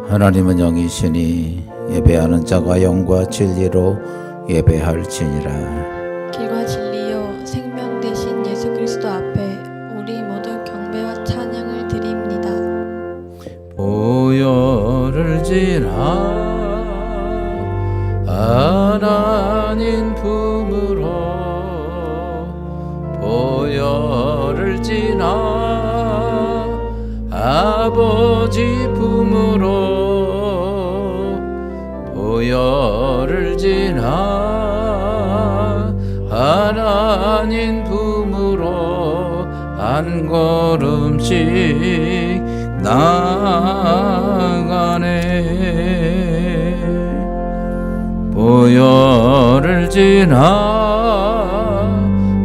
하나님은 영이시니 예배하는 자가 영과 진리로 예배할지니라. 길과 진리요 생명 되신 예수 그리스도 앞에 우리 모두 경배와 찬양을 드립니다. 보혈을 지나 하나님 품으로 보혈을 지나 아버지 품으로 보혈을 지나 하나님 품으로 한 걸음씩 나가네. 보혈을 지나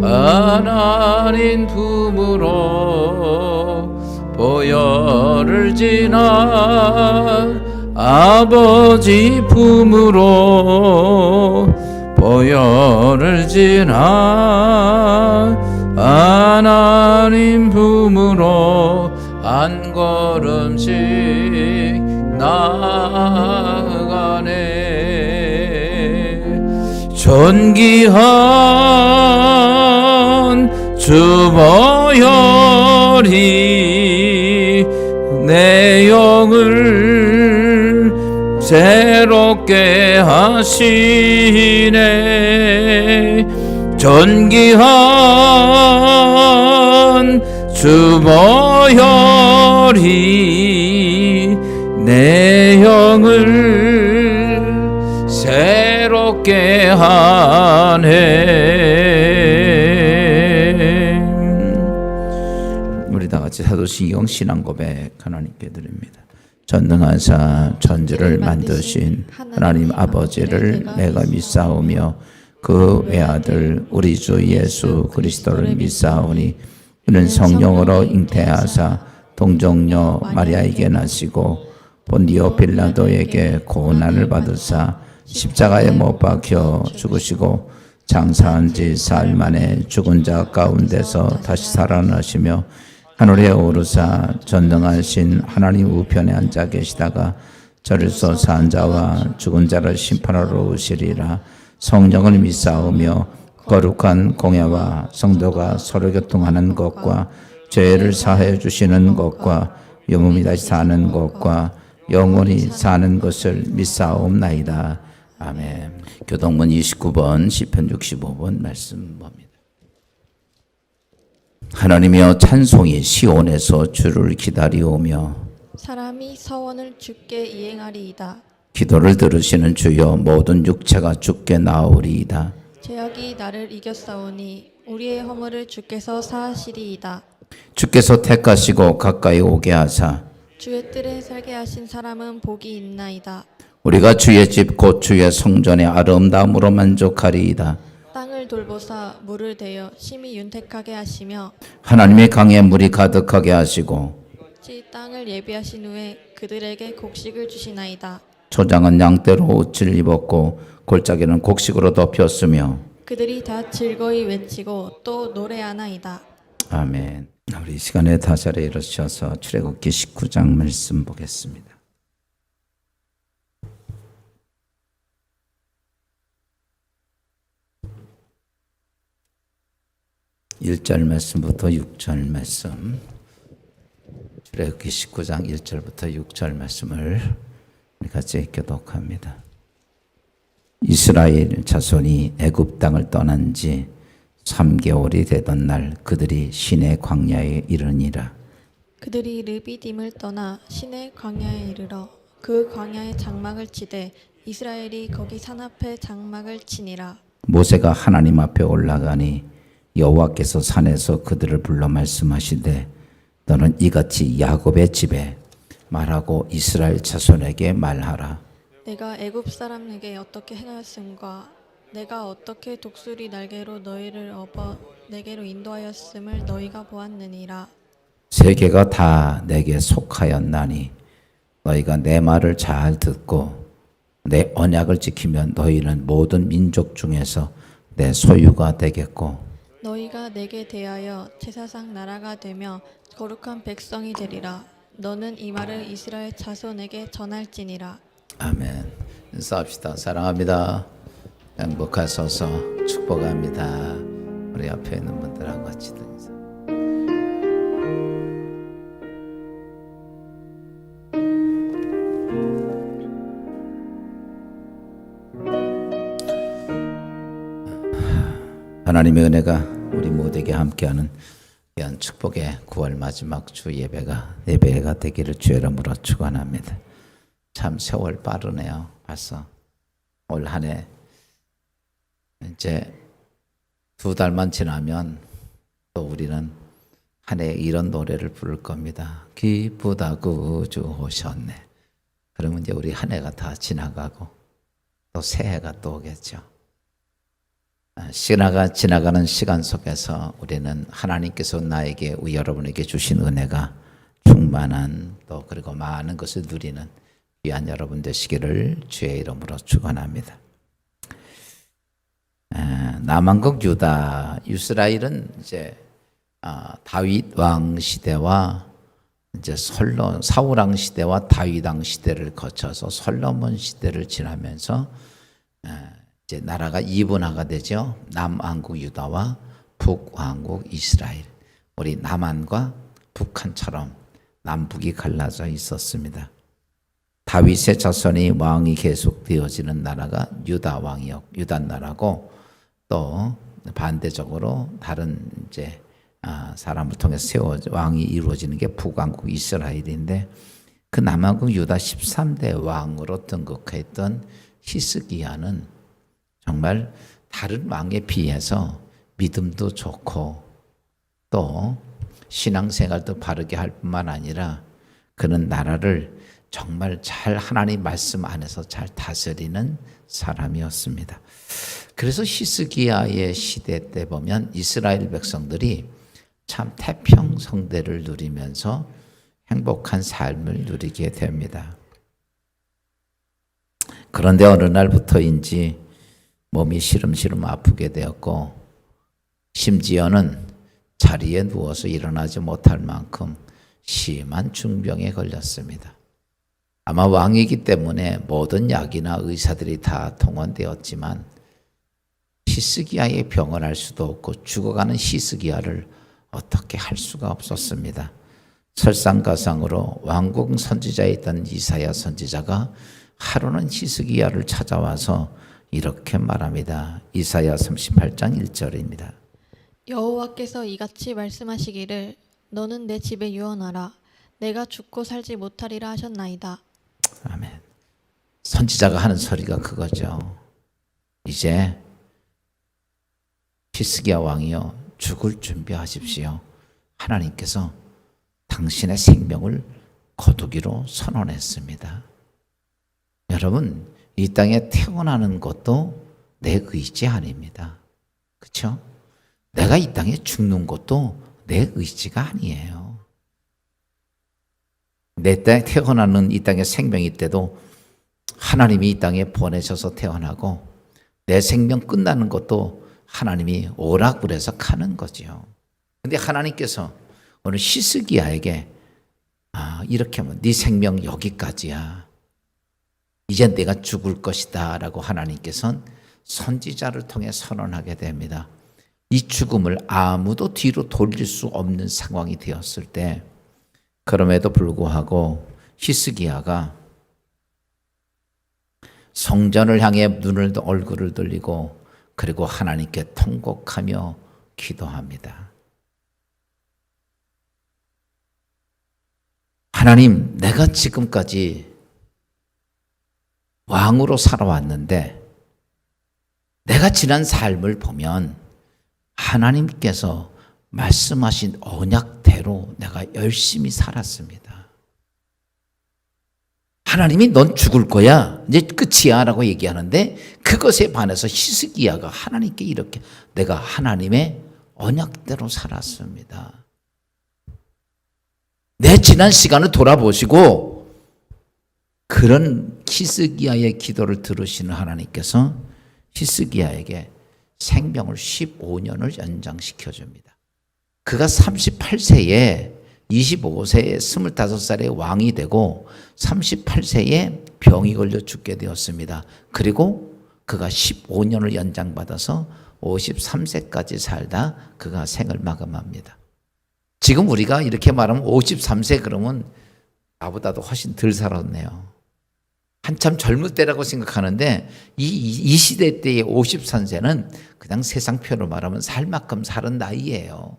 하나님 품으로 보혈을 지나 아버지 품으로 보혈을 지나 하나님 품으로 한 걸음씩 나아가네. 존귀한 주 보혈이 내 영을 새롭게 하시네. 존귀한 주 보혈이 내 영을 새롭게 하네. 우리 다 같이 사도신경 신앙 고백 하나님께 드립니다. 전능하사 천지를 만드신 하나님 아버지를 내가 믿사오며 그 외아들 우리 주 예수 그리스도를 믿사오니 그는 성령으로 잉태하사 동정녀 마리아에게 나시고 본디오 빌라도에게 고난을 받으사 십자가에 못 박혀 죽으시고 장사한 지 사흘 만에 죽은 자 가운데서 다시 살아나시며 하늘에 오르사 전능하신 하나님 우편에 앉아 계시다가 저리서 산 자와 죽은 자를 심판하러 오시리라. 성령을 믿사오며 거룩한 공예와 성도가 서로 교통하는 것과 죄를 사하여 주시는 것과 영원히 다시 사는 것과 영원히 사는 것을 믿사옵나이다. 아멘. 교동문 29번 시편 65번 말씀 봅니다. 하나님이여 찬송이 시온에서 주를 기다리오며 사람이 서원을 주께 이행하리이다. 기도를 들으시는 주여 모든 육체가 주께 나오리이다. 죄악이 나를 이겼사오니 우리의 허물을 주께서 사하시리이다. 주께서 택하시고 가까이 오게 하사 주의 뜰에 살게 하신 사람은 복이 있나이다. 우리가 주의 집 곧 주의 성전의 아름다움으로 만족하리이다. 땅을 돌보사 물을 대어 심히 윤택하게 하시며 하나님의 강에 물이 가득하게 하시고 지 땅을 예비하신 후에 그들에게 곡식을 주시나이다. 초장은 양떼로 옷을 입었고 골짜기는 곡식으로 덮였으며 그들이 다 즐거이 외치고 또 노래하나이다. 아멘. 우리 이 시간에 다자리에 일어서셔서 출애굽기 19장 말씀 보겠습니다. (1절) 말씀부터 (6절) 말씀, 출애굽기 19장 (1절부터) (6절) 말씀을 같이 교독합니다. 이스라엘 자손이 애굽 땅을 떠난 지 3개월이 되던 날 그들이 시내 광야에 이르니라. 그들이 르비딤을 떠나 시내 광야에 이르러 그 광야에 장막을 치되 이스라엘이 거기 산 앞에 장막을 치니라. 모세가 하나님 앞에 올라가니 여호와께서 산에서 그들을 불러 말씀하시되 너는 이같이 야곱의 집에 말하고 이스라엘 자손에게 말하라. 내가 애굽 사람에게 어떻게 행하였음과 내가 어떻게 독수리 날개로 너희를 업어 내게로 인도하였음을 너희가 보았느니라. 세계가 다 내게 속하였나니 너희가 내 말을 잘 듣고 내 언약을 지키면 너희는 모든 민족 중에서 내 소유가 되겠고 너희가 내게 대하여 제사장 나라가 되며 거룩한 백성이 되리라. 너는 이 말을 이스라엘 자손에게 전할지니라. 아멘. 인사합시다. 사랑합니다. 행복하소서. 축복합니다. 우리 옆에 있는 분들하고 같이 인사. 하나님의 은혜가 우리 모두에게 함께하는 귀한 축복의 9월 마지막 주 예배가 되기를 주의 이름으로 축원합니다. 참 세월 빠르네요. 벌써 올 한 해 이제 2달만 지나면 또 우리는 한 해 이런 노래를 부를 겁니다. 기쁘다 구주 오셨네. 그러면 이제 우리 한 해가 다 지나가고 또 새해가 또 오겠죠. 지나가는 시간 속에서 우리는 하나님께서 나에게 여러분에게 주신 은혜가 충만한 또 그리고 많은 것을 누리는 귀한 여러분 되시기를 주의 이름으로 축원합니다. 남한국 유다 이스라엘은 이제 다윗 왕 시대와 이제 사울 왕 시대와 다윗 왕 시대를 거쳐서 솔로몬 시대를 지나면서 이제 나라가 이분화가 되죠. 남왕국 유다와 북왕국 이스라엘. 우리 남한과 북한처럼 남북이 갈라져 있었습니다. 다윗의 자손이 왕이 계속 되어지는 나라가 유다 나라고 또 반대적으로 다른 이제 사람을 통해서 왕이 이루어지는 게 북왕국 이스라엘인데 그 남왕국 유다 13대 왕으로 등극했던 히스기야는 정말 다른 왕에 비해서 믿음도 좋고 또 신앙생활도 바르게 할 뿐만 아니라 그는 나라를 정말 잘 하나님 말씀 안에서 잘 다스리는 사람이었습니다. 그래서 히스기야의 시대 때 보면 이스라엘 백성들이 참 태평성대를 누리면서 행복한 삶을 누리게 됩니다. 그런데 어느 날부터인지 몸이 시름시름 아프게 되었고 심지어는 자리에 누워서 일어나지 못할 만큼 심한 중병에 걸렸습니다. 아마 왕이기 때문에 모든 약이나 의사들이 다 동원되었지만 히스기야의 병을 알 수도 없고 죽어가는 히스기야를 어떻게 할 수가 없었습니다. 설상가상으로 왕국 선지자에 있던 이사야 선지자가 하루는 히스기야를 찾아와서 이렇게 말합니다. 이사야 38장 1절입니다. 여호와께서 이같이 말씀하시기를 너는 내 집에 유언하라. 내가 죽고 살지 못하리라 하셨나이다. 아멘. 선지자가 하는 소리가 그거죠. 이제 히스기야 왕이요 죽을 준비하십시오. 하나님께서 당신의 생명을 거두기로 선언했습니다. 여러분 이 땅에 태어나는 것도 내 의지 아닙니다. 그렇죠? 내가 이 땅에 죽는 것도 내 의지가 아니에요. 내 땅에 태어나는 이 땅에 생명이 때도 하나님이 이 땅에 보내셔서 태어나고 내 생명 끝나는 것도 하나님이 오라고 그래서 가는 거죠. 근데 하나님께서 오늘 히스기야에게 이렇게 하면 네 생명 여기까지야. 이제 내가 죽을 것이다 라고 하나님께서는 선지자를 통해 선언하게 됩니다. 이 죽음을 아무도 뒤로 돌릴 수 없는 상황이 되었을 때 그럼에도 불구하고 히스기야가 성전을 향해 얼굴을 돌리고 그리고 하나님께 통곡하며 기도합니다. 하나님, 내가 지금까지 왕으로 살아왔는데 내가 지난 삶을 보면 하나님께서 말씀하신 언약대로 내가 열심히 살았습니다. 하나님이 넌 죽을 거야. 이제 끝이야 라고 얘기하는데 그것에 반해서 히스기야가 하나님께 이렇게 내가 하나님의 언약대로 살았습니다. 내 지난 시간을 돌아보시고 그런 히스기야의 기도를 들으시는 하나님께서 히스기야에게 생명을 15년을 연장시켜 줍니다. 그가 38세에 25세에 25살에 왕이 되고 38세에 병이 걸려 죽게 되었습니다. 그리고 그가 15년을 연장받아서 53세까지 살다 그가 생을 마감합니다. 지금 우리가 이렇게 말하면 53세 그러면 나보다도 훨씬 덜 살았네요. 한참 젊을 때라고 생각하는데 이 시대 때의 53세는 그냥 세상표로 말하면 살 만큼 사는 나이예요.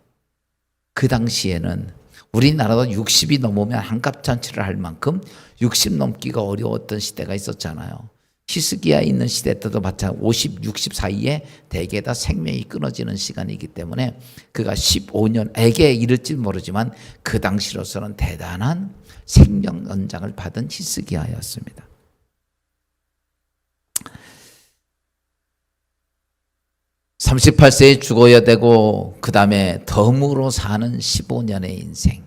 그 당시에는 우리나라도 60이 넘으면 한갑잔치를 할 만큼 60 넘기가 어려웠던 시대가 있었잖아요. 히스기야에 있는 시대 때도 마찬가지 50, 60 사이에 대개 다 생명이 끊어지는 시간이기 때문에 그가 15년에게 이를지 모르지만 그 당시로서는 대단한 생명 연장을 받은 히스기야였습니다. (38세에) 죽어야 되고 그 다음에 덤으로 사는 15년의 인생.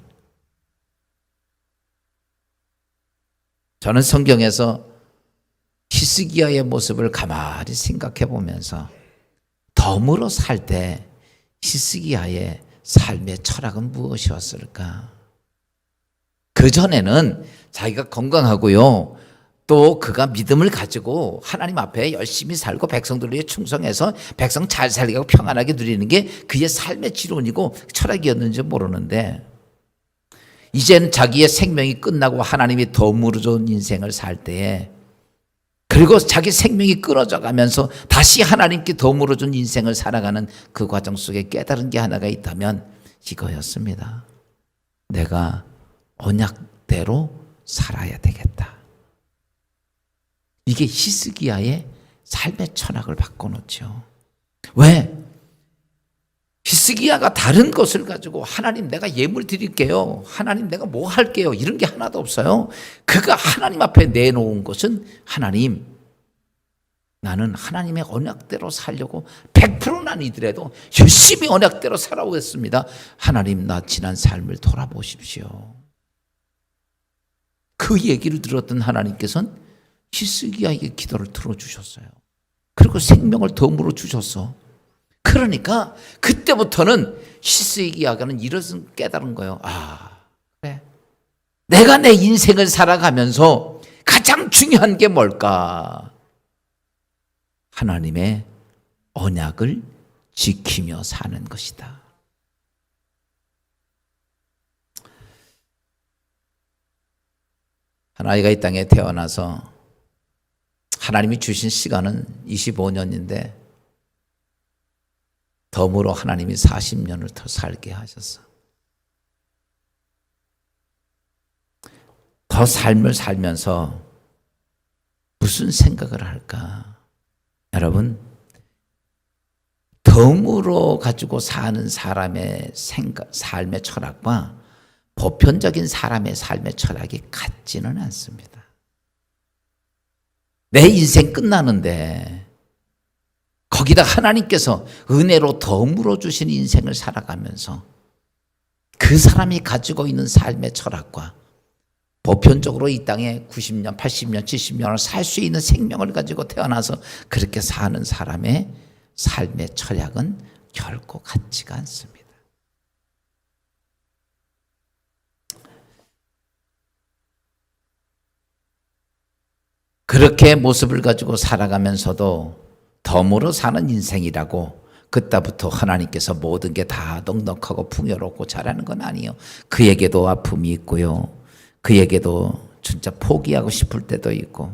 저는 성경에서 히스기야의 모습을 가만히 생각해 보면서 덤으로 살 때 히스기야의 삶의 철학은 무엇이었을까? 그전에는 자기가 건강하고요, 또 그가 믿음을 가지고 하나님 앞에 열심히 살고 백성들 위해 충성해서 백성 잘 살게 하고 평안하게 누리는 게 그의 삶의 지론이고 철학이었는지 모르는데, 이제는 자기의 생명이 끝나고 하나님이 덤으로 준 인생을 살 때에, 그리고 자기 생명이 끊어져 가면서 다시 하나님께 덤으로 준 인생을 살아가는 그 과정 속에 깨달은 게 하나가 있다면 이거였습니다. 내가 언약대로 살아야 되겠다. 이게 히스기야의 삶의 철학을 바꿔놓죠. 왜? 히스기야가 다른 것을 가지고 하나님 내가 예물 드릴게요, 하나님 내가 뭐 할게요, 이런 게 하나도 없어요. 그가 하나님 앞에 내놓은 것은, 하나님 나는 하나님의 언약대로 살려고 100%는 아니더라도 열심히 언약대로 살아오겠습니다. 하나님 나 지난 삶을 돌아보십시오. 그 얘기를 들었던 하나님께서는 히스기야에게 기도를 들어주셨어요. 그리고 생명을 덤으로 주셨어. 그러니까 그때부터는 히스기야가는 이것을 깨달은 거예요. 아, 그래, 내가 내 인생을 살아가면서 가장 중요한 게 뭘까? 하나님의 언약을 지키며 사는 것이다. 한 아이가 이 땅에 태어나서 하나님이 주신 시간은 25년인데 덤으로 하나님이 40년을 더 살게 하셨어. 더 삶을 살면서 무슨 생각을 할까? 여러분, 덤으로 가지고 사는 사람의 삶의 철학과 보편적인 사람의 삶의 철학이 같지는 않습니다. 내 인생 끝나는데 거기다 하나님께서 은혜로 덤으로 주신 인생을 살아가면서 그 사람이 가지고 있는 삶의 철학과 보편적으로 이 땅에 90년, 80년, 70년을 살 수 있는 생명을 가지고 태어나서 그렇게 사는 사람의 삶의 철학은 결코 같지가 않습니다. 그렇게 모습을 가지고 살아가면서도 덤으로 사는 인생이라고 그때부터 하나님께서 모든 게 다 넉넉하고 풍요롭고 잘하는 건 아니에요. 그에게도 아픔이 있고요, 그에게도 진짜 포기하고 싶을 때도 있고,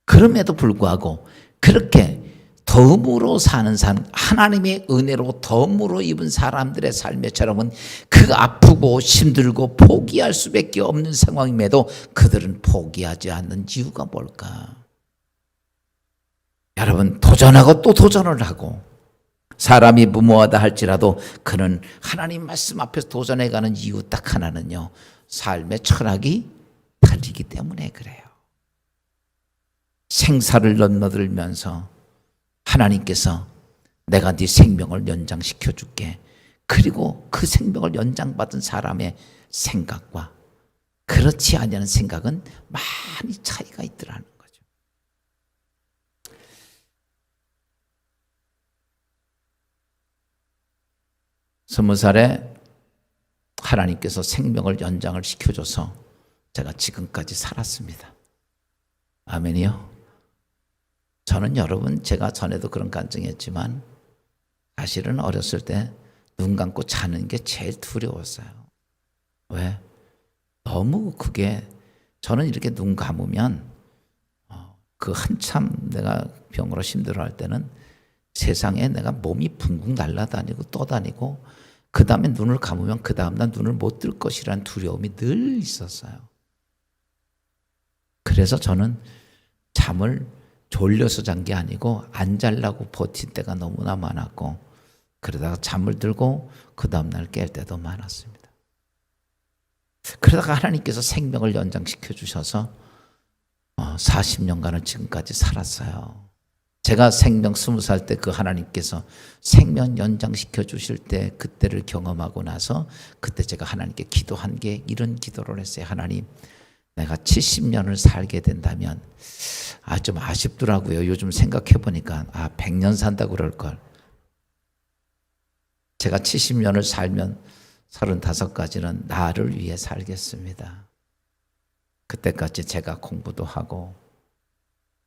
그럼에도 불구하고 그렇게 덤으로 사는 사람, 하나님의 은혜로 덤으로 입은 사람들의 삶의 철학은 그 아프고 힘들고 포기할 수밖에 없는 상황임에도 그들은 포기하지 않는 이유가 뭘까? 여러분, 도전하고 또 도전을 하고 사람이 무모하다 할지라도 그는 하나님 말씀 앞에서 도전해가는 이유 딱 하나는요, 삶의 철학이 달리기 때문에 그래요. 생사를 넘나들면서 하나님께서 내가 네 생명을 연장시켜 줄게, 그리고 그 생명을 연장받은 사람의 생각과 그렇지 아니하는 생각은 많이 차이가 있더라는 거죠. (20살에) 하나님께서 생명을 연장을 시켜줘서 제가 지금까지 살았습니다. 아멘이요. 저는 여러분, 제가 전에도 그런 간증했지만 사실은 어렸을 때 눈 감고 자는 게 제일 두려웠어요. 왜? 너무 그게, 저는 이렇게 눈 감으면 그 한참 내가 병으로 힘들어할 때는 세상에 내가 몸이 붕붕 날아다니고 떠다니고, 그 다음에 눈을 감으면 그 다음날 눈을 못 뜰 것이라는 두려움이 늘 있었어요. 그래서 저는 잠을 졸려서 잔 게 아니고 안 자려고 버틴 때가 너무나 많았고, 그러다가 잠을 들고 그 다음날 깰 때도 많았습니다. 그러다가 하나님께서 생명을 연장시켜 주셔서 40년간을 지금까지 살았어요. 제가 생명 20살 때 그 하나님께서 생명 연장시켜 주실 때 그때를 경험하고 나서 그때 제가 하나님께 기도한 게 이런 기도를 했어요. 하나님, 내가 70년을 살게 된다면, 좀 아쉽더라고요. 요즘 생각해 보니까 100년 산다고 그럴 걸. 제가 70년을 살면 35까지는 나를 위해 살겠습니다. 그때까지 제가 공부도 하고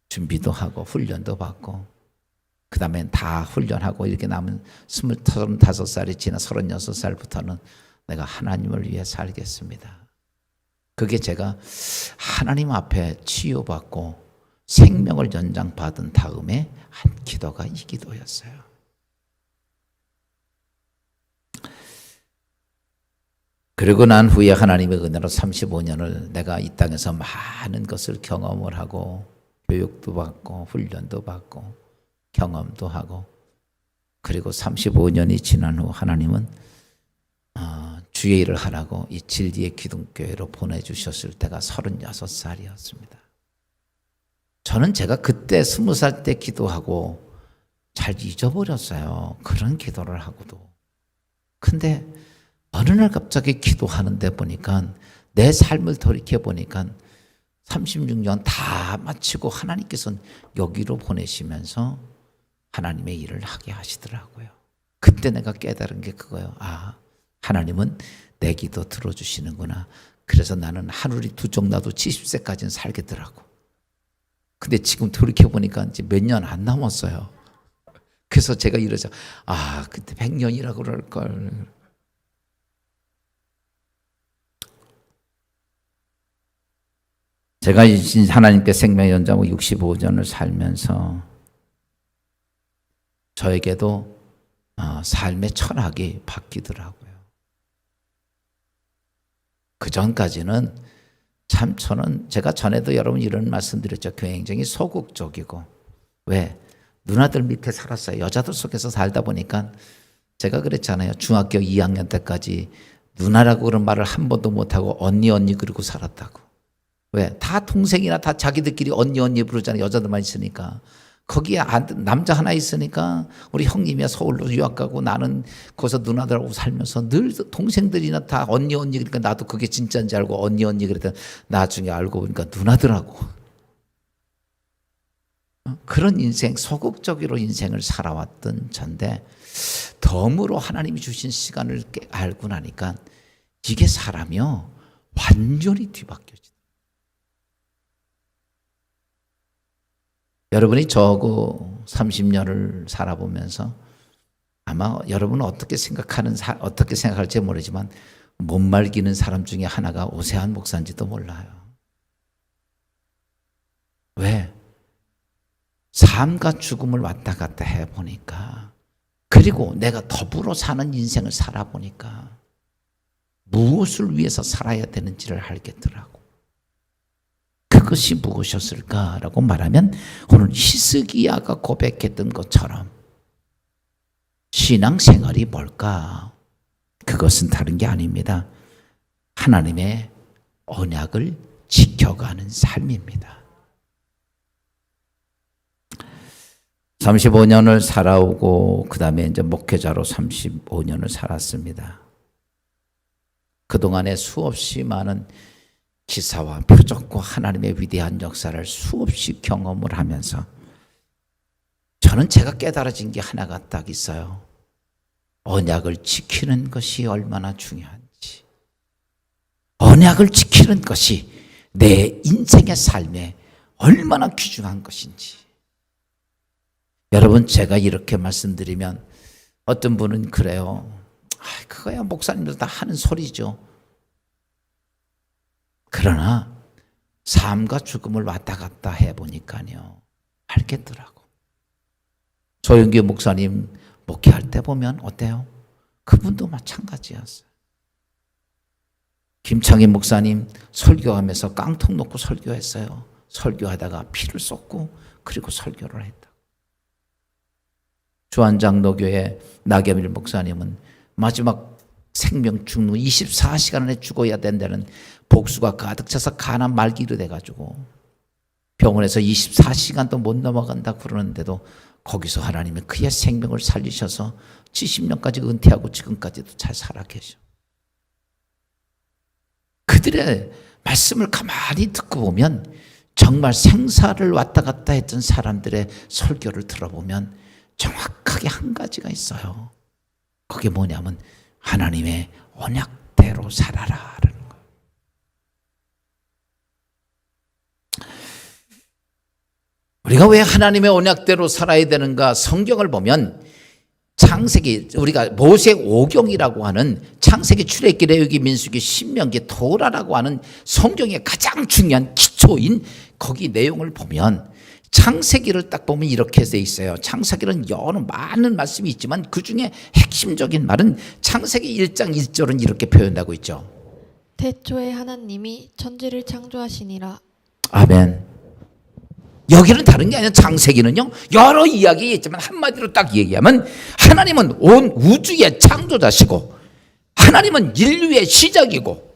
준비도 하고 훈련도 받고, 그 다음엔 다 훈련하고 이렇게 남은 35살이 지나 36살부터는 내가 하나님을 위해 살겠습니다. 그게 제가 하나님 앞에 치유받고 생명을 연장받은 다음에 한 기도가 이 기도였어요. 그리고 난 후에 하나님의 은혜로 35년을 내가 이 땅에서 많은 것을 경험을 하고 교육도 받고 훈련도 받고 경험도 하고, 그리고 35년이 지난 후 하나님은 주의 일을 하라고 이 진리의 기둥교회로 보내주셨을 때가 36살이었습니다. 저는 제가 그때 20살 때 기도하고 잘 잊어버렸어요. 그런 기도를 하고도. 근데 어느 날 갑자기 기도하는데 보니까, 내 삶을 돌이켜 보니까 36년 다 마치고 하나님께서는 여기로 보내시면서 하나님의 일을 하게 하시더라고요. 그때 내가 깨달은 게 그거예요. 하나님은 내 기도 들어주시는구나. 그래서 나는 하늘이 두 쪽 나도 70세까지는 살겠더라고. 근데 지금 돌이켜보니까 이제 몇 년 안 남았어요. 그래서 제가 이러죠. 그때 100년이라고 그럴걸. 제가 하나님께 생명 연장으로 65년을 살면서 저에게도 삶의 철학이 바뀌더라고요. 그 전까지는 참 저는, 제가 전에도 여러분 이런 말씀 드렸죠. 굉장히 소극적이고, 왜? 누나들 밑에 살았어요. 여자들 속에서 살다 보니까 제가 그랬잖아요. 중학교 2학년 때까지 누나라고 그런 말을 한 번도 못하고 언니 그러고 살았다고. 왜? 다 동생이나 다 자기들끼리 언니 부르잖아요. 여자들만 있으니까. 거기에 남자 하나 있으니까 우리 형님이야 서울로 유학 가고 나는 거기서 누나들하고 살면서 늘 동생들이나 다 언니 그러니까 나도 그게 진짜인지 알고 언니 그랬더니 나중에 알고 보니까 누나더라고. 그런 인생, 소극적으로 인생을 살아왔던 전데, 덤으로 하나님이 주신 시간을 알고 나니까 이게 사람이요 완전히 뒤바뀌어져. 여러분이 저하고 30년을 살아보면서 아마 여러분은 어떻게 생각할지 모르지만 못 말기는 사람 중에 하나가 오세환 목사인지도 몰라요. 왜? 삶과 죽음을 왔다 갔다 해보니까, 그리고 내가 더불어 사는 인생을 살아보니까 무엇을 위해서 살아야 되는지를 알겠더라고. 그것이 무엇이었을까라고 말하면, 오늘 히스기야가 고백했던 것처럼 신앙생활이 뭘까? 그것은 다른 게 아닙니다. 하나님의 언약을 지켜가는 삶입니다. 35년을 살아오고 그 다음에 이제 목회자로 35년을 살았습니다. 그동안에 수없이 많은 기사와 표적과 하나님의 위대한 역사를 수없이 경험을 하면서 저는 제가 깨달아진 게 하나가 딱 있어요. 언약을 지키는 것이 얼마나 중요한지. 언약을 지키는 것이 내 인생의 삶에 얼마나 귀중한 것인지. 여러분, 제가 이렇게 말씀드리면 어떤 분은 그래요. 그거야 목사님들 다 하는 소리죠. 그러나 삶과 죽음을 왔다 갔다 해보니까요, 알겠더라고. 조영규 목사님 목회할 때 보면 어때요? 그분도 마찬가지였어요. 김창희 목사님 설교하면서 깡통 놓고 설교했어요. 설교하다가 피를 쏟고 그리고 설교를 했다. 주한장로교회 나겸일 목사님은 마지막 생명 죽는 24시간 안에 죽어야 된다는 복수가 가득 차서 가난 말기로 돼가지고 병원에서 24시간도 못 넘어간다 그러는데도 거기서 하나님이 그의 생명을 살리셔서 70년까지 은퇴하고 지금까지도 잘 살아 계셔. 그들의 말씀을 가만히 듣고 보면 정말 생사를 왔다 갔다 했던 사람들의 설교를 들어보면 정확하게 한 가지가 있어요. 그게 뭐냐면 하나님의 언약대로 살아라라는 거예요. 우리가 왜 하나님의 언약대로 살아야 되는가? 성경을 보면 창세기, 우리가 모세 오경이라고 하는 창세기, 출애굽기, 레위기, 민수기, 신명기, 토라라고 하는 성경의 가장 중요한 기초인 거기 내용을 보면 창세기를 딱 보면 이렇게 돼 있어요. 창세기는 여러 많은 말씀이 있지만 그중에 핵심적인 말은 창세기 1장 1절은 이렇게 표현하고 있죠. 태초에 하나님이 천지를 창조하시니라. 아멘. 여기는 다른 게 아니라 창세기는요, 여러 이야기가 있지만 한마디로 딱 얘기하면 하나님은 온 우주의 창조자시고 하나님은 인류의 시작이고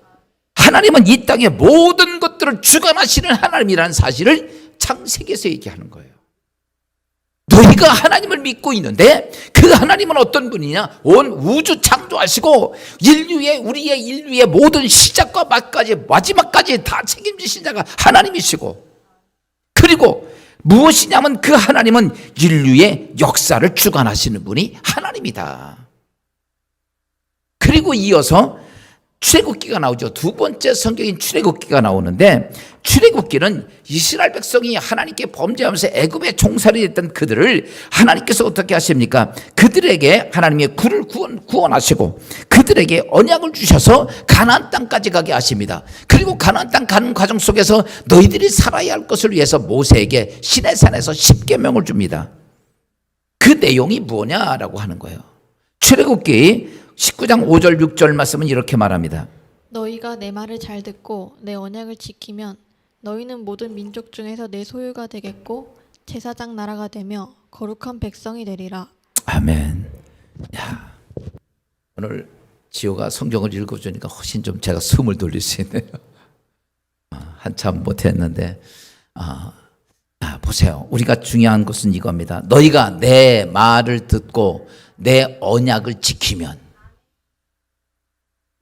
하나님은 이 땅의 모든 것들을 주관하시는 하나님이라는 사실을 창세기에서 얘기하는 거예요. 너희가 하나님을 믿고 있는데 그 하나님은 어떤 분이냐? 온 우주 창조하시고 우리의 인류의 모든 시작과 마지막까지 다 책임지신 자가 하나님이시고, 그리고 무엇이냐면 그 하나님은 인류의 역사를 주관하시는 분이 하나님이다. 그리고 이어서 출애굽기가 나오죠. 두 번째 성경인 출애굽기가 나오는데, 출애굽기는 이스라엘 백성이 하나님께 범죄하면서 애굽에 종살이 됐던 그들을 하나님께서 어떻게 하십니까? 그들에게 하나님의 굴을 구원하시고 그들에게 언약을 주셔서 가나안 땅까지 가게 하십니다. 그리고 가나안 땅 가는 과정 속에서 너희들이 살아야 할 것을 위해서 모세에게 시내산에서 10계명을 줍니다. 그 내용이 뭐냐라고 하는 거예요. 출애굽기 19장 5절 6절 말씀은 이렇게 말합니다. 너희가 내 말을 잘 듣고 내 언약을 지키면 너희는 모든 민족 중에서 내 소유가 되겠고 제사장 나라가 되며 거룩한 백성이 되리라. 아멘. 야, 오늘 지호가 성경을 읽어주니까 훨씬 좀 제가 숨을 돌릴 수 있네요. 한참 못했는데 보세요. 우리가 중요한 것은 이겁니다. 너희가 내 말을 듣고 내 언약을 지키면,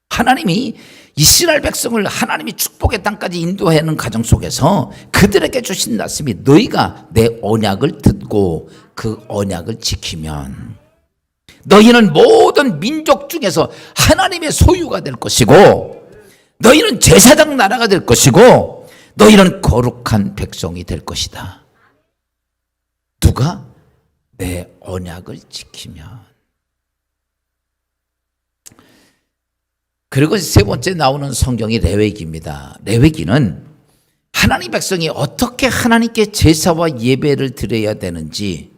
하나님이 이스라엘 백성을 하나님이 축복의 땅까지 인도하는 과정 속에서 그들에게 주신 말씀이 너희가 내 언약을 듣고 그 언약을 지키면 너희는 모든 민족 중에서 하나님의 소유가 될 것이고 너희는 제사장 나라가 될 것이고 너희는 거룩한 백성이 될 것이다. 누가? 내 언약을 지키면. 그리고 세 번째 나오는 성경이 레위기입니다. 레위기는 하나님 백성이 어떻게 하나님께 제사와 예배를 드려야 되는지,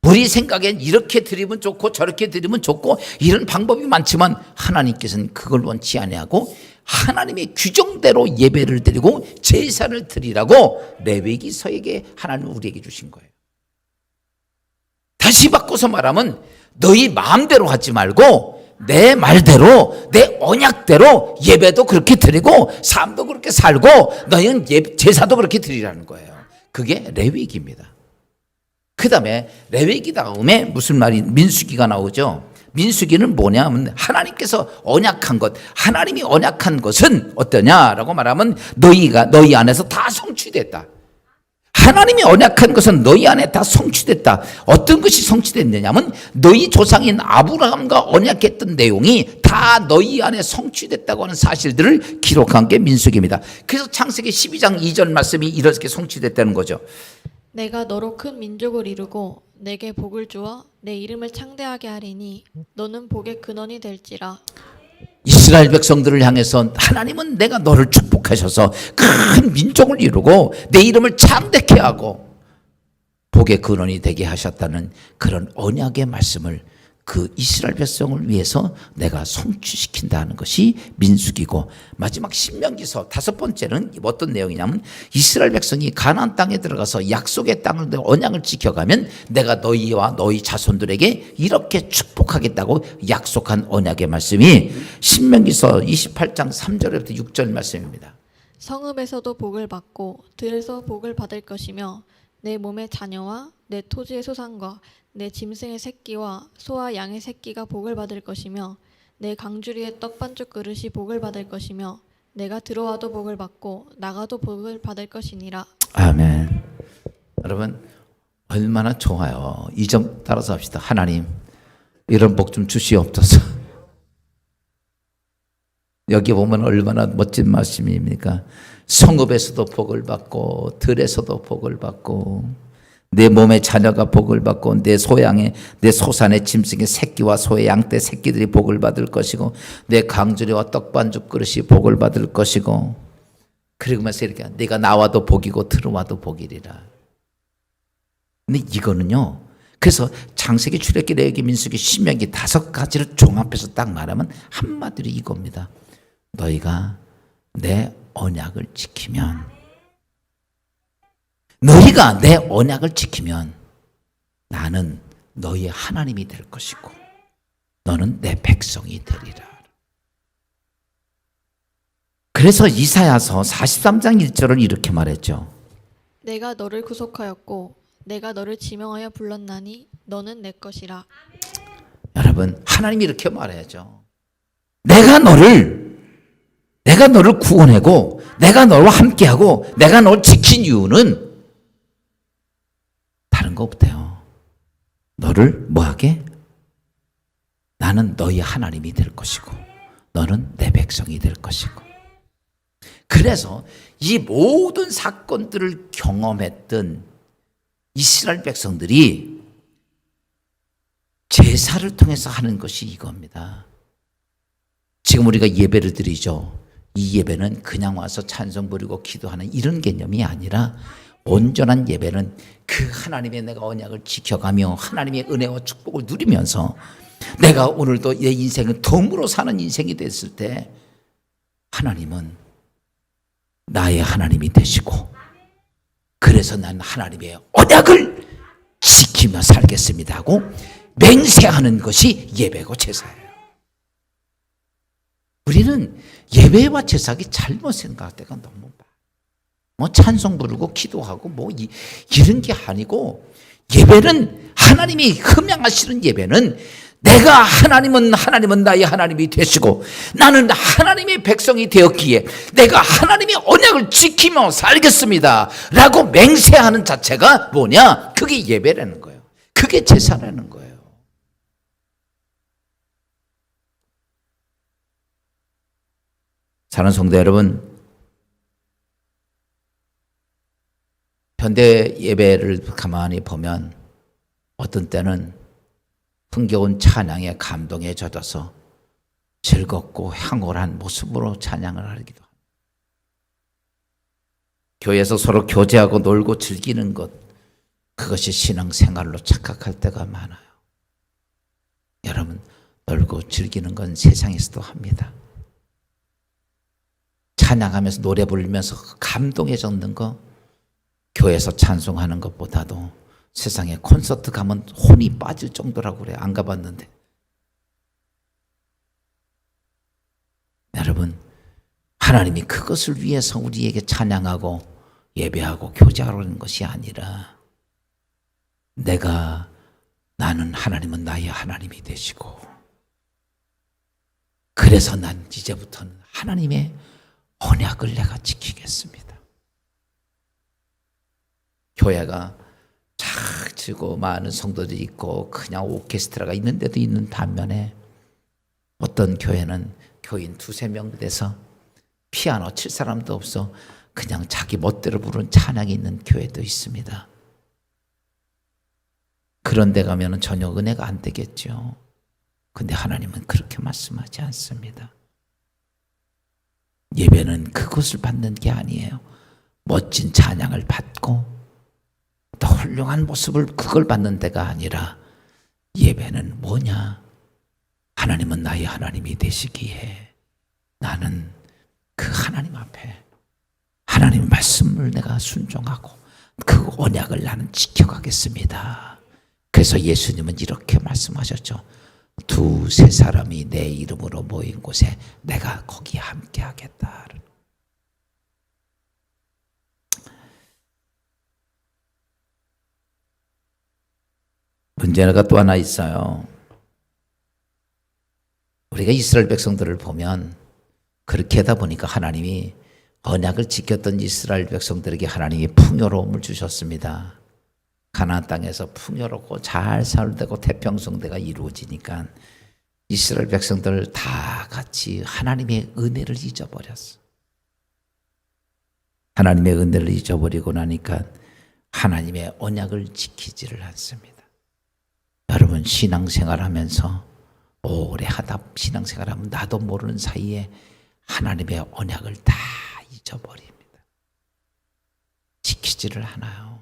우리 생각엔 이렇게 드리면 좋고 저렇게 드리면 좋고 이런 방법이 많지만 하나님께서는 그걸 원치 아니하고 하나님의 규정대로 예배를 드리고 제사를 드리라고 레위기서에게 하나님은 우리에게 주신 거예요. 다시 바꿔서 말하면 너희 마음대로 하지 말고 내 말대로 내 언약대로 예배도 그렇게 드리고 삶도 그렇게 살고 너희는 제사도 그렇게 드리라는 거예요. 그게 레위기입니다. 그 다음에 레위기 다음에 무슨 말이 민수기가 나오죠. 민수기는 뭐냐면 하나님께서 언약한 것, 하나님이 언약한 것은 어떠냐라고 말하면 너희 안에서 다 성취됐다. 하나님이 언약한 것은 너희 안에 다 성취됐다. 어떤 것이 성취됐느냐면 너희 조상인 아브라함과 언약했던 내용이 다 너희 안에 성취됐다고 하는 사실들을 기록한 게 민수기입니다. 그래서 창세기 12장 2절 말씀이 이렇게 성취됐다는 거죠. 내가 너로 큰 민족을 이루고 내게 복을 주어 내 이름을 창대하게 하리니 너는 복의 근원이 될지라. 이스라엘 백성들을 향해서 하나님은 내가 너를 축복하셔서 큰 민족을 이루고 내 이름을 창대케 하고 복의 근원이 되게 하셨다는 그런 언약의 말씀을 그 이스라엘 백성을 위해서 내가 성취시킨다는 것이 민수기고, 마지막 신명기서 5번째는 어떤 내용이냐면 이스라엘 백성이 가나안 땅에 들어가서 약속의 땅을 언약을 지켜가면 내가 너희와 너희 자손들에게 이렇게 축복하겠다고 약속한 언약의 말씀이 신명기서 28장 3절부터 6절 말씀입니다. 성읍에서도 복을 받고 들에서 복을 받을 것이며 내 몸의 자녀와 내 토지의 소산과 내 짐승의 새끼와 소와 양의 새끼가 복을 받을 것이며 내 강주리의 떡반죽 그릇이 복을 받을 것이며 내가 들어와도 복을 받고 나가도 복을 받을 것이니라. 아멘. 여러분 얼마나 좋아요. 이 점 따라서 합시다. 하나님 이런 복 좀 주시옵소서. 여기 보면 얼마나 멋진 말씀입니까? 성읍에서도 복을 받고 들에서도 복을 받고 내 몸의 자녀가 복을 받고 내 소양의 내 소산의 짐승의 새끼와 소의 양떼 새끼들이 복을 받을 것이고 내 강주리와 떡반죽 그릇이 복을 받을 것이고, 그러면서 이렇게 내가 나와도 복이고 들어와도 복이리라. 근데 이거는요, 그래서 창세기, 출애굽기, 레위기, 민수기, 신명기 5가지를 종합해서 딱 말하면 한마디로 이겁니다. 너희가 내 언약을 지키면, 너희가 내 언약을 지키면 나는 너희 하나님이 될 것이고 너는 내 백성이 되리라. 그래서 이사야서 43장 1절을 이렇게 말했죠. 내가 너를 구속하였고 내가 너를 지명하여 불렀나니 너는 내 것이라. 여러분 하나님이 이렇게 말해야죠. 내가 너를 구원하고 내가 너와 함께하고 내가 너를 지킨 이유는 다른 거 없대요. 너를 뭐하게? 나는 너희 하나님이 될 것이고 너는 내 백성이 될 것이고. 그래서 이 모든 사건들을 경험했던 이스라엘 백성들이 제사를 통해서 하는 것이 이겁니다. 지금 우리가 예배를 드리죠. 이 예배는 그냥 와서 찬송 부리고 기도하는 이런 개념이 아니라 온전한 예배는 그 하나님의 내가 언약을 지켜가며 하나님의 은혜와 축복을 누리면서 내가 오늘도 내 인생을 덤으로 사는 인생이 됐을 때 하나님은 나의 하나님이 되시고 그래서 난 하나님의 언약을 지키며 살겠습니다 하고 맹세하는 것이 예배고 제사예요. 우리는 예배와 제사가 잘못 생각할 때가 너무 많아요. 찬송 부르고 기도하고 이런 게 아니고, 예배는 하나님이 흠양하시는 예배는 내가 하나님은 나의 하나님이 되시고 나는 하나님의 백성이 되었기에 내가 하나님의 언약을 지키며 살겠습니다 라고 맹세하는 자체가 뭐냐? 그게 예배라는 거예요. 그게 제사라는 거예요. 사랑하는 성도 여러분, 현대 예배를 가만히 보면 어떤 때는 흥겨운 찬양에 감동에 젖어서 즐겁고 향홀한 모습으로 찬양을 하기도 합니다. 교회에서 서로 교제하고 놀고 즐기는 것, 그것이 신앙생활로 착각할 때가 많아요. 여러분, 놀고 즐기는 건 세상에서도 합니다. 찬양하면서 노래 부르면서 감동에 젖는 거, 교회에서 찬송하는 것보다도 세상에 콘서트 가면 혼이 빠질 정도라고 그래요. 안 가봤는데. 여러분, 하나님이 그것을 위해서 우리에게 찬양하고 예배하고 교제하려는 것이 아니라 나는 하나님은 나의 하나님이 되시고 그래서 난 이제부터는 하나님의 언약을 내가 지키겠습니다. 교회가 잘 치고 많은 성도들이 있고 그냥 오케스트라가 있는데도 있는 반면에 어떤 교회는 교인 2-3명 돼서 피아노 칠 사람도 없어 그냥 자기 멋대로 부르는 찬양이 있는 교회도 있습니다. 그런 데 가면 전혀 은혜가 안 되겠죠. 근데 하나님은 그렇게 말씀하지 않습니다. 예배는 그것을 받는 게 아니에요. 멋진 찬양을 받고 또 훌륭한 모습을 그걸 받는 데가 아니라 예배는 뭐냐? 하나님은 나의 하나님이 되시기에 나는 그 하나님 앞에 하나님의 말씀을 내가 순종하고 그 언약을 나는 지켜가겠습니다. 그래서 예수님은 이렇게 말씀하셨죠. 2-3 사람이 내 이름으로 모인 곳에 내가 거기 함께 하겠다. 문제가 또 하나 있어요. 우리가 이스라엘 백성들을 보면 그렇게 하다 보니까 하나님이 언약을 지켰던 이스라엘 백성들에게 하나님이 풍요로움을 주셨습니다. 가나안 땅에서 풍요롭고 잘 살되고 태평성대가 이루어지니까 이스라엘 백성들 다 같이 하나님의 은혜를 잊어버렸어. 하나님의 은혜를 잊어버리고 나니까 하나님의 언약을 지키지를 않습니다. 여러분 신앙생활하면서 오래 하다 신앙생활하면 나도 모르는 사이에 하나님의 언약을 다 잊어버립니다. 지키지를 않아요.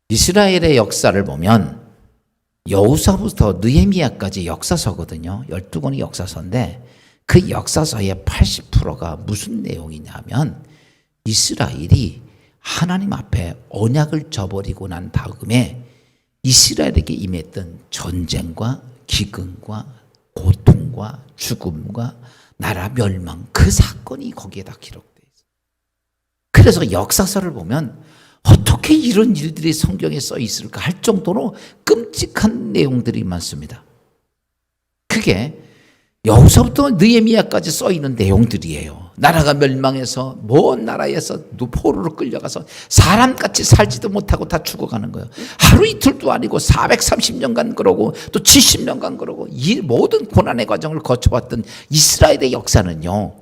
이스라엘의 역사를 보면 여호수아부터 느헤미야까지 역사서거든요. 12권이 역사서인데 그 역사서의 80%가 무슨 내용이냐면 이스라엘이 하나님 앞에 언약을 저버리고 난 다음에 이스라엘에게 임했던 전쟁과 기근과 고통과 죽음과 나라 멸망 그 사건이 거기에 다 기록되어 있어요. 그래서 역사서를 보면 어떻게 이런 일들이 성경에 써 있을까 할 정도로 끔찍한 내용들이 많습니다. 그게 여기서부터 느헤미야까지 써 있는 내용들이에요. 나라가 멸망해서 먼 나라에서 포로로 끌려가서 사람같이 살지도 못하고 다 죽어가는 거예요. 하루 이틀도 아니고 430년간 그러고 또 70년간 그러고 이 모든 고난의 과정을 거쳐왔던 이스라엘의 역사는요.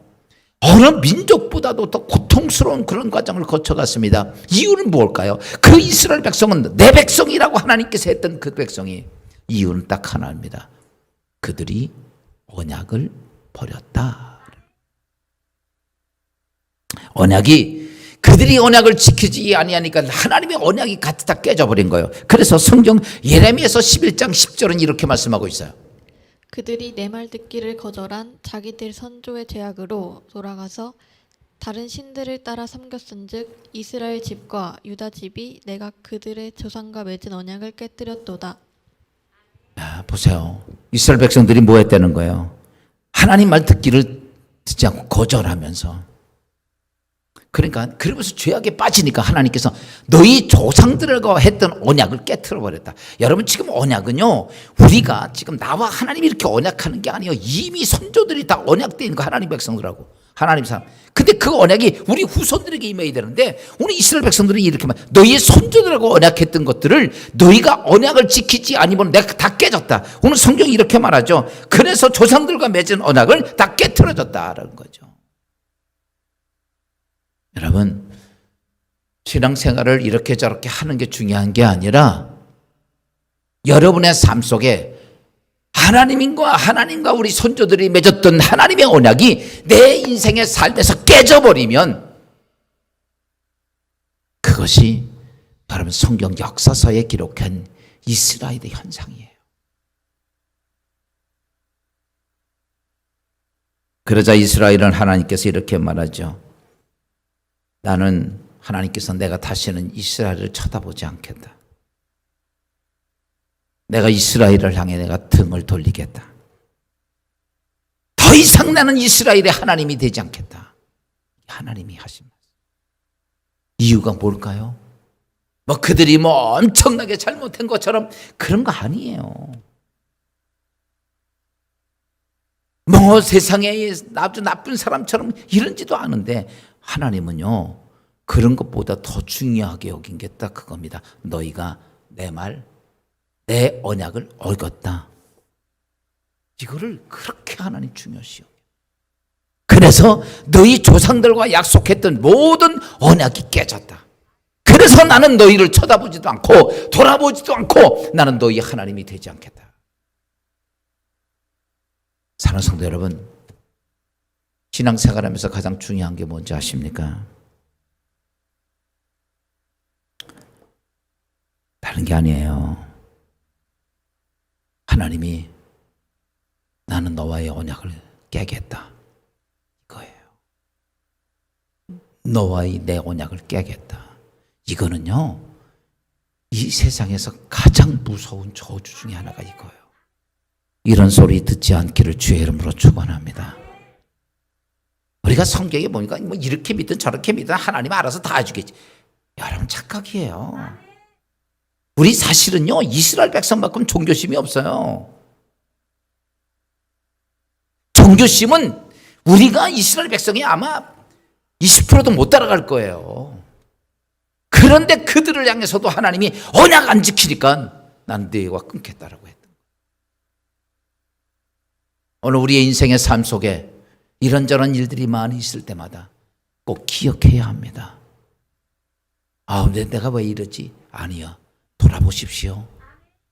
어느 민족보다도 더 고통스러운 그런 과정을 거쳐갔습니다. 이유는 뭘까요? 그 이스라엘 백성은 내 백성이라고 하나님께서 했던 그 백성이 이유는 딱 하나입니다. 그들이 언약을 버렸다. 그들이 언약을 지키지 아니하니까 하나님의 언약이 같이 다 깨져버린 거예요. 그래서 성경 예레미야서 11장 10절은 이렇게 말씀하고 있어요. 그들이 내 말 듣기를 거절한 자기들 선조의 죄악으로 돌아가서 다른 신들을 따라 섬겼은즉 이스라엘 집과 유다 집이 내가 그들의 조상과 맺은 언약을 깨뜨렸도다. 보세요. 이스라엘 백성들이 뭐 했다는 거예요? 하나님 말 듣기를 듣지 않고 거절하면서 그러니까 그러면서 죄악에 빠지니까 하나님께서 너희 조상들과 했던 언약을 깨트려 버렸다. 여러분 지금 언약은요 우리가 지금 나와 하나님이 이렇게 언약하는 게 아니에요. 이미 선조들이 다 언약되어 있는 거 하나님 백성들하고 하나님 사람. 근데 그 언약이 우리 후손들에게 임해야 되는데 오늘 이스라엘 백성들이 이렇게 말 너희의 선조들하고 언약했던 것들을 너희가 언약을 지키지 아니면 내가 다 깨졌다. 오늘 성경이 이렇게 말하죠. 그래서 조상들과 맺은 언약을 다 깨트려졌다라는 거죠. 여러분 신앙생활을 이렇게 저렇게 하는 게 중요한 게 아니라 여러분의 삶 속에 하나님과 우리 선조들이 맺었던 하나님의 언약이 내 인생의 삶에서 깨져버리면 그것이 여러분 성경 역사서에 기록한 이스라엘의 현상이에요. 그러자 이스라엘은 하나님께서 이렇게 말하죠. 나는 하나님께서 내가 다시는 이스라엘을 쳐다보지 않겠다. 내가 이스라엘을 향해 내가 등을 돌리겠다. 더 이상 나는 이스라엘의 하나님이 되지 않겠다. 하나님이 하신 말씀. 이유가 뭘까요? 그들이 엄청나게 잘못한 것처럼 그런 거 아니에요. 세상에 아주 나쁜 사람처럼 이런지도 않은데 하나님은요 그런 것보다 더 중요하게 여긴 게 딱 그겁니다. 너희가 내 말, 내 언약을 어겼다. 이거를 그렇게 하나님 중요시요. 그래서 너희 조상들과 약속했던 모든 언약이 깨졌다. 그래서 나는 너희를 쳐다보지도 않고 돌아보지도 않고 나는 너희 하나님이 되지 않겠다. 사랑하는 성도 여러분, 신앙생활하면서 가장 중요한 게 뭔지 아십니까? 다른 게 아니에요. 하나님이 나는 너와의 언약을 깨겠다. 이거예요. 너와의 내 언약을 깨겠다. 이거는요, 이 세상에서 가장 무서운 저주 중에 하나가 이거예요. 이런 소리 듣지 않기를 주의 이름으로 축원합니다. 우리가 성경에 보니까 뭐 이렇게 믿든 저렇게 믿든 하나님 알아서 다 해주겠지. 여러분 착각이에요. 우리 사실은요, 이스라엘 백성만큼 종교심이 없어요. 종교심은 우리가 이스라엘 백성이 아마 20%도 못 따라갈 거예요. 그런데 그들을 향해서도 하나님이 언약 안 지키니까 난 너희와 끊겠다라고 했던 거예요. 오늘 우리의 인생의 삶 속에 이런저런 일들이 많이 있을 때마다 꼭 기억해야 합니다. 근데 내가 왜 이러지? 아니요. 돌아보십시오.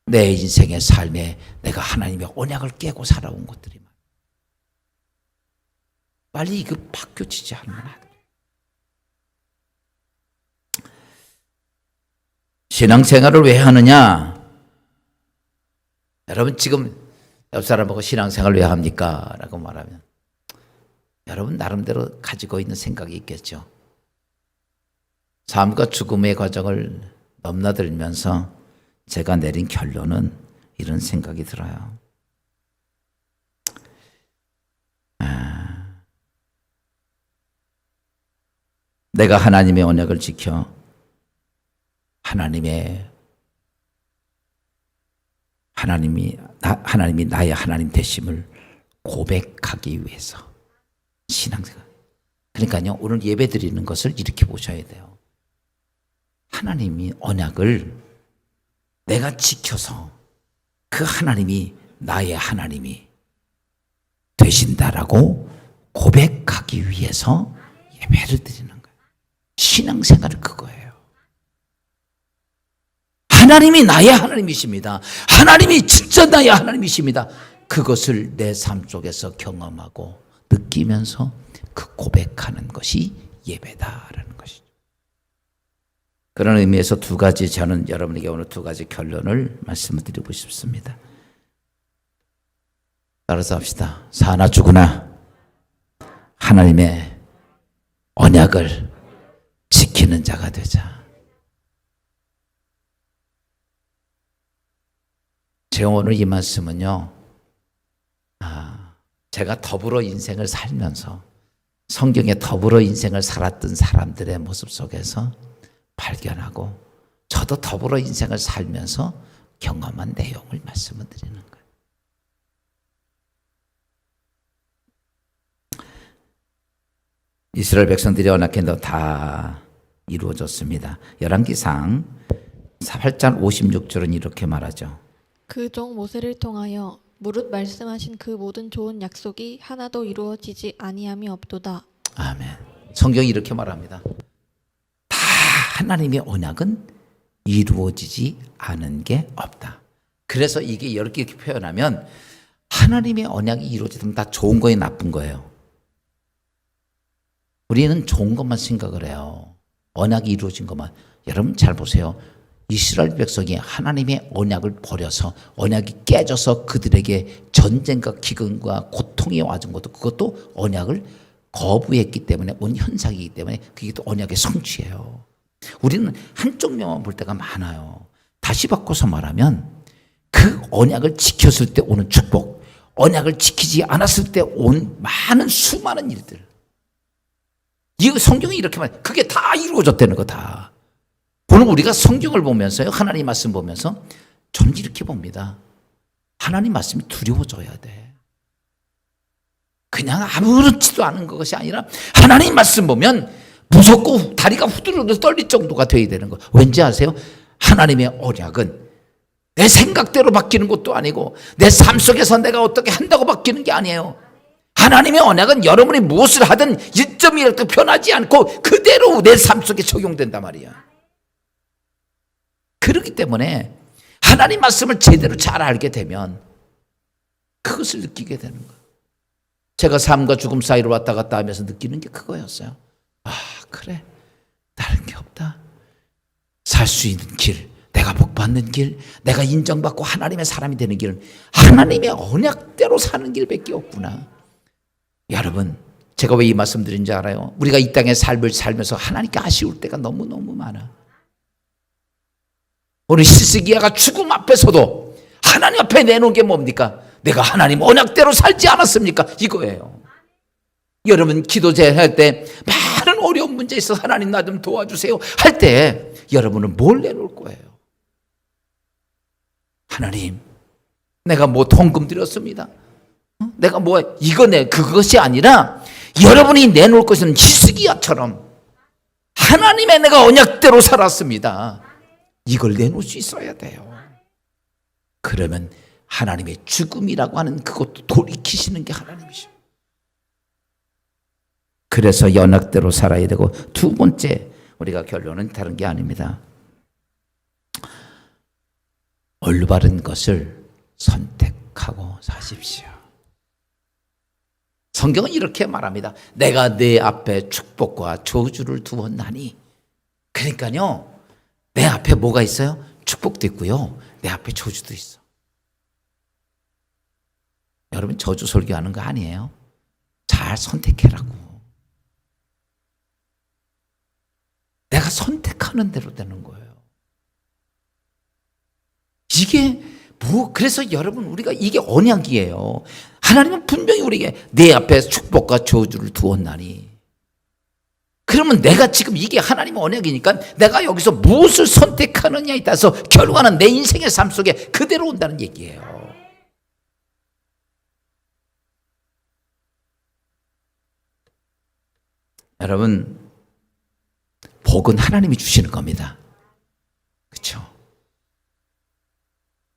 내 인생의 삶에 내가 하나님의 언약을 깨고 살아온 것들이 많아요. 빨리 이거 바뀌어지지 않으면 안 돼요. 신앙생활을 왜 하느냐? 여러분 지금 옆 사람 보고 신앙생활을 왜 합니까? 라고 말하면 여러분 나름대로 가지고 있는 생각이 있겠죠. 삶과 죽음의 과정을 넘나들면서 제가 내린 결론은 이런 생각이 들어요. 내가 하나님의 언약을 지켜 하나님이 나의 하나님 되심을 고백하기 위해서 신앙생활. 그러니까요, 오늘 예배 드리는 것을 이렇게 보셔야 돼요. 하나님이 언약을 내가 지켜서 그 하나님이 나의 하나님이 되신다라고 고백하기 위해서 예배를 드리는 거예요. 신앙생활은 그거예요. 하나님이 나의 하나님이십니다. 하나님이 진짜 나의 하나님이십니다. 그것을 내 삶 속에서 경험하고 느끼면서 그 고백하는 것이 예배다라는 것이죠. 그런 의미에서 두 가지, 저는 여러분에게 오늘 두 가지 결론을 말씀을 드리고 싶습니다. 따라서 합시다. 사나 죽으나 하나님의 언약을 지키는 자가 되자. 제가 오늘 이 말씀은요, 제가 더불어 인생을 살면서 성경에 더불어 인생을 살았던 사람들의 모습 속에서 발견하고 저도 더불어 인생을 살면서 경험한 내용을 말씀을 드리는 거예요. 이스라엘 백성들이 언약궤도 다 이루어졌습니다. 열왕기상 8장 56절은 이렇게 말하죠. 그 종 모세를 통하여 무릇 말씀하신 그 모든 좋은 약속이 하나도 이루어지지 아니함이 없도다. 아멘. 성경이 이렇게 말합니다. 다 하나님의 언약은 이루어지지 않은 게 없다. 그래서 이게 이렇게 표현하면 하나님의 언약이 이루어지면 다 좋은 거예요, 나쁜 거예요? 우리는 좋은 것만 생각을 해요. 언약이 이루어진 것만. 여러분 잘 보세요. 이스라엘 백성이 하나님의 언약을 버려서 언약이 깨져서 그들에게 전쟁과 기근과 고통이 와준 것도 그것도 언약을 거부했기 때문에 온 현상이기 때문에 그게 또 언약의 성취예요. 우리는 한쪽 면만 볼 때가 많아요. 다시 바꿔서 말하면 그 언약을 지켰을 때 오는 축복, 언약을 지키지 않았을 때 온 많은 수많은 일들. 이 성경이 이렇게 말해. 그게 다 이루어졌다는 거 다. 오늘 우리가 성경을 보면서요, 하나님 말씀 보면서 저는 이렇게 봅니다. 하나님 말씀이 두려워져야 돼. 그냥 아무렇지도 않은 것이 아니라 하나님 말씀 보면 무섭고 다리가 후들후들 떨릴 정도가 되어야 되는 거예요. 왠지 아세요? 하나님의 언약은 내 생각대로 바뀌는 것도 아니고 내 삶 속에서 내가 어떻게 한다고 바뀌는 게 아니에요. 하나님의 언약은 여러분이 무엇을 하든 1점이라도 변하지 않고 그대로 내 삶 속에 적용된단 말이야. 그렇기 때문에 하나님 말씀을 제대로 잘 알게 되면 그것을 느끼게 되는 거예요. 제가 삶과 죽음 사이로 왔다 갔다 하면서 느끼는 게 그거였어요. 아, 그래, 다른 게 없다. 살 수 있는 길, 내가 복받는 길, 내가 인정받고 하나님의 사람이 되는 길은 하나님의 언약대로 사는 길밖에 없구나. 여러분, 제가 왜 이 말씀 드린지 알아요? 우리가 이 땅의 삶을 살면서 하나님께 아쉬울 때가 너무너무 많아. 우리 히스기야가 죽음 앞에서도 하나님 앞에 내놓은 게 뭡니까? 내가 하나님 언약대로 살지 않았습니까? 이거예요. 여러분, 기도 제할 때 많은 어려운 문제 있어 하나님 나 좀 도와주세요 할 때 여러분은 뭘 내놓을 거예요? 하나님, 내가 뭐 헌금 드렸습니다. 내가 뭐 이거 그것이 아니라 여러분이 내놓을 것은 히스기야처럼 하나님의 내가 언약대로 살았습니다. 이걸 내놓을 수 있어야 돼요. 그러면 하나님의 죽음이라고 하는 그것도 돌이키시는 게 하나님이죠. 그래서 언약대로 살아야 되고, 두 번째 우리가 결론은 다른 게 아닙니다. 올바른 것을 선택하고 사십시오. 성경은 이렇게 말합니다. 내가 내 앞에 축복과 저주를 두었나니. 그러니까요, 내 앞에 뭐가 있어요? 축복도 있고요, 내 앞에 저주도 있어. 여러분, 저주 설교하는 거 아니에요. 잘 선택해라고. 내가 선택하는 대로 되는 거예요. 이게 그래서 여러분, 우리가 이게 언약이에요. 하나님은 분명히 우리에게 내 앞에 축복과 저주를 두었나니. 그러면 내가 지금 이게 하나님의 언약이니까 내가 여기서 무엇을 선택하느냐에 따라서 결과는 내 인생의 삶 속에 그대로 온다는 얘기예요. 여러분, 복은 하나님이 주시는 겁니다. 그렇죠?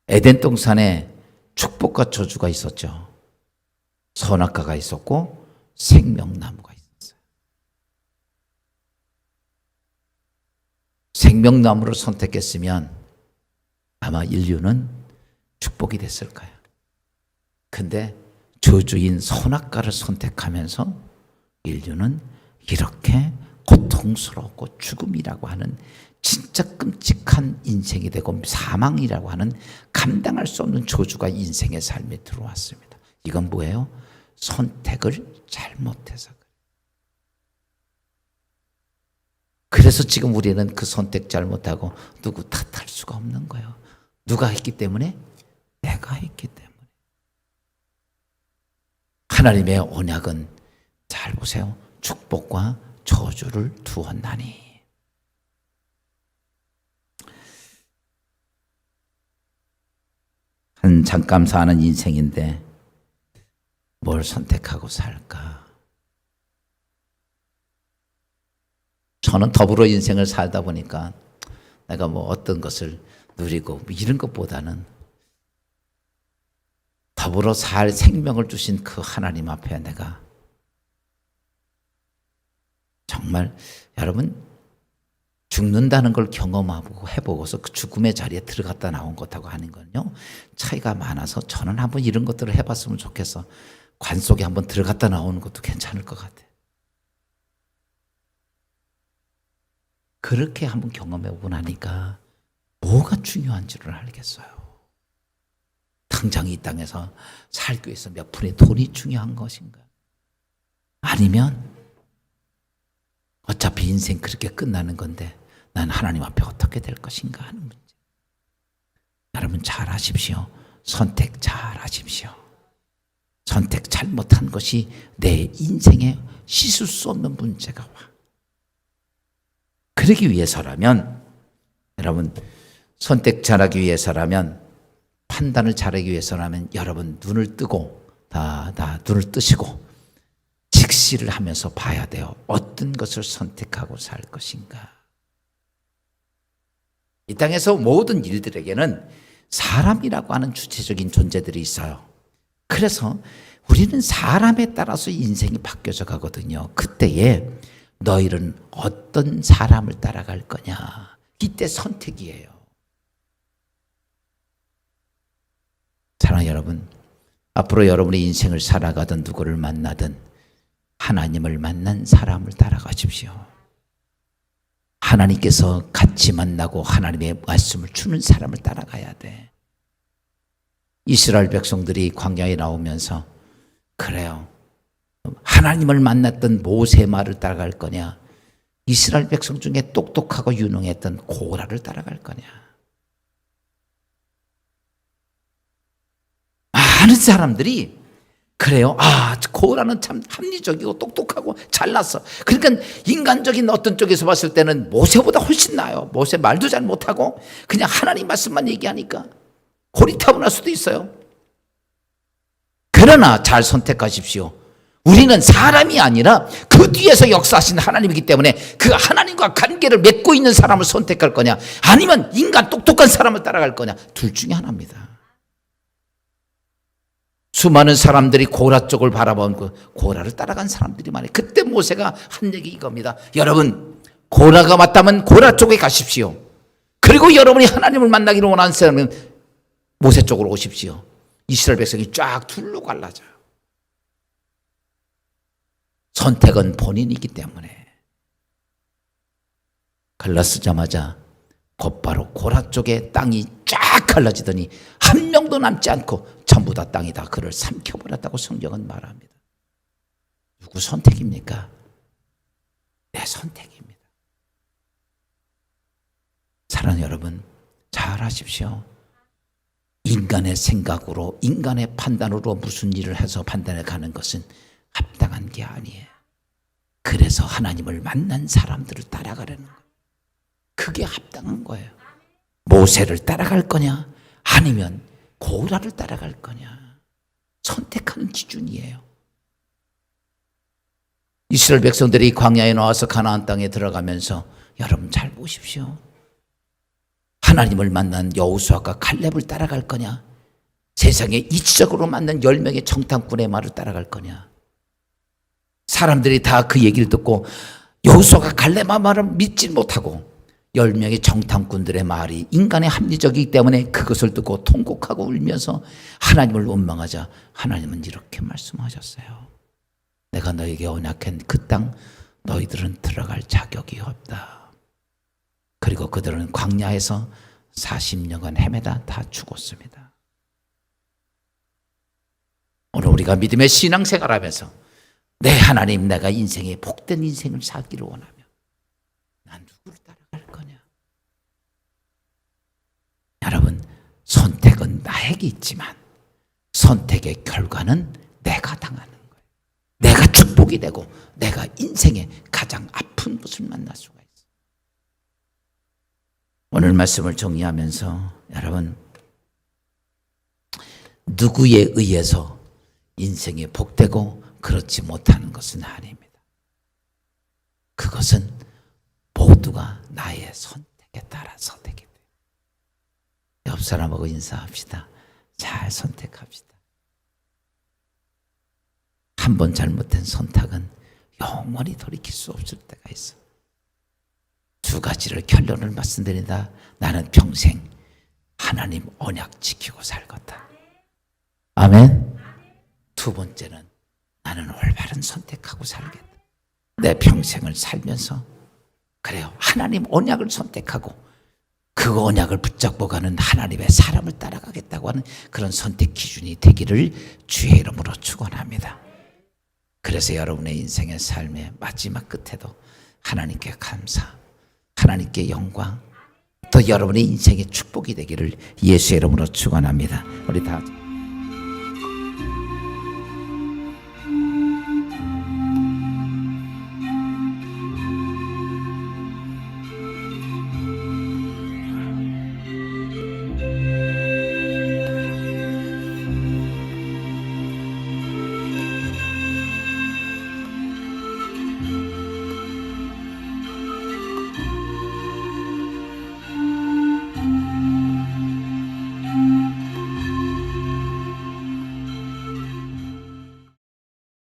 에덴 동산에 축복과 저주가 있었죠. 선악과가 있었고 생명나무가 있었어요. 생명나무를 선택했으면 아마 인류는 축복이 됐을 거예요. 근데 저주인 선악과를 선택하면서 인류는 이렇게 고통스럽고 죽음이라고 하는 진짜 끔찍한 인생이 되고 사망이라고 하는 감당할 수 없는 저주가 인생의 삶에 들어왔습니다. 이건 뭐예요? 선택을 잘못해서. 그래서 지금 우리는 그 선택 잘못하고 누구 탓할 수가 없는 거예요. 누가 했기 때문에? 내가 했기 때문에. 하나님의 언약은 잘 보세요. 축복과 저주를 두었나니. 잠깐 사는 인생인데 뭘 선택하고 살까? 저는 더불어 인생을 살다 보니까 내가 뭐 어떤 것을 누리고 이런 것보다는 더불어 살 생명을 주신 그 하나님 앞에 내가 정말, 여러분, 죽는다는 걸 경험하고 해보고서 그 죽음의 자리에 들어갔다 나온 것하고 하는 건요, 차이가 많아서 저는 한번 이런 것들을 해봤으면 좋겠어. 관 속에 한번 들어갔다 나오는 것도 괜찮을 것 같아. 그렇게 한번 경험해보고 나니까 뭐가 중요한지를 알겠어요. 당장 이 땅에서 살기 위해서 몇 푼의 돈이 중요한 것인가? 아니면 어차피 인생 그렇게 끝나는 건데 난 하나님 앞에 어떻게 될 것인가 하는 문제. 여러분, 잘 하십시오. 선택 잘 하십시오. 선택 잘못한 것이 내 인생에 씻을 수 없는 문제가 와. 그러기 위해서라면, 여러분, 선택 잘하기 위해서라면, 판단을 잘하기 위해서라면 여러분 눈을 뜨고 다 눈을 뜨시고 즉시 묵시를 하면서 봐야 돼요. 어떤 것을 선택하고 살 것인가. 이 땅에서 모든 일들에게는 사람이라고 하는 주체적인 존재들이 있어요. 그래서 우리는 사람에 따라서 인생이 바뀌어져 가거든요. 그때에 너희는 어떤 사람을 따라갈 거냐. 이때 선택이에요. 사랑하는 여러분, 앞으로 여러분의 인생을 살아가든 누구를 만나든 하나님을 만난 사람을 따라가십시오. 하나님께서 같이 만나고 하나님의 말씀을 주는 사람을 따라가야 돼. 이스라엘 백성들이 광야에 나오면서 그래요. 하나님을 만났던 모세의 말을 따라갈 거냐? 이스라엘 백성 중에 똑똑하고 유능했던 고라를 따라갈 거냐? 많은 사람들이 그래요. 고라는 참 합리적이고 똑똑하고 잘났어. 그러니까 인간적인 어떤 쪽에서 봤을 때는 모세보다 훨씬 나아요. 모세 말도 잘 못하고 그냥 하나님 말씀만 얘기하니까 고리타분할 수도 있어요. 그러나 잘 선택하십시오. 우리는 사람이 아니라 그 뒤에서 역사하신 하나님이기 때문에 그 하나님과 관계를 맺고 있는 사람을 선택할 거냐, 아니면 인간 똑똑한 사람을 따라갈 거냐, 둘 중에 하나입니다. 수많은 사람들이 고라 쪽을 바라본 그 고라를 따라간 사람들이 많아요. 그때 모세가 한 얘기 이겁니다. 여러분, 고라가 맞다면 고라 쪽에 가십시오. 그리고 여러분이 하나님을 만나기를 원하는 사람은 모세 쪽으로 오십시오. 이스라엘 백성이 쫙 둘로 갈라져요. 선택은 본인이기 때문에. 갈라서자마자 곧바로 고라 쪽에 땅이 쫙 갈라지더니 한 명도 남지 않고 전부 다 땅이 다 그를 삼켜버렸다고 성경은 말합니다. 누구 선택입니까? 내 선택입니다. 사랑하는 여러분, 잘 하십시오. 인간의 생각으로, 인간의 판단으로 무슨 일을 해서 판단해 가는 것은 합당한 게 아니에요. 그래서 하나님을 만난 사람들을 따라가려는 거예요. 그게 합당한 거예요. 모세를 따라갈 거냐, 아니면 고라를 따라갈 거냐, 선택하는 기준이에요. 이스라엘 백성들이 광야에 나와서 가나안 땅에 들어가면서 여러분 잘 보십시오. 하나님을 만난 여호수아가 칼렙을 따라갈 거냐, 세상에 이치적으로 만난 10명의 정탐꾼의 말을 따라갈 거냐. 사람들이 다 그 얘기를 듣고 여호수아가 칼렙의 말을 믿지 못하고 10명의 정탐꾼들의 말이 인간의 합리적이기 때문에 그것을 듣고 통곡하고 울면서 하나님을 원망하자 하나님은 이렇게 말씀하셨어요. 내가 너에게 언약한 그 땅 너희들은 들어갈 자격이 없다. 그리고 그들은 광야에서 40년간 헤매다 다 죽었습니다. 오늘 우리가 믿음의 신앙생활하면서 내 하나님, 내가 인생에 복된 인생을 살기를 원하며 난 누구를 따라갈 거냐. 여러분, 선택은 나에게 있지만 선택의 결과는 내가 당하는 거예요. 내가 축복이 되고 내가 인생에 가장 아픈 것을 만날 수가 있어요. 오늘 말씀을 정리하면서 여러분, 누구에 의해서 인생이 복되고 그렇지 못하는 것은 아닙니다. 그것은 모두가 나의 선택에 따라서 되게 돼요. 옆 사람하고 인사합시다. 잘 선택합시다. 한 번 잘못된 선택은 영원히 돌이킬 수 없을 때가 있어. 두 가지를 결론을 말씀드린다. 나는 평생 하나님 언약 지키고 살겠다. 아멘. 두 번째는 나는 올바른 선택하고 살겠다. 내 평생을 살면서 그래요, 하나님 언약을 선택하고 그 언약을 붙잡고 가는 하나님의 사람을 따라가겠다고 하는 그런 선택 기준이 되기를 주의 이름으로 축원합니다. 그래서 여러분의 인생의 삶의 마지막 끝에도 하나님께 감사, 하나님께 영광, 또 여러분의 인생의 축복이 되기를 예수의 이름으로 축원합니다. 우리 다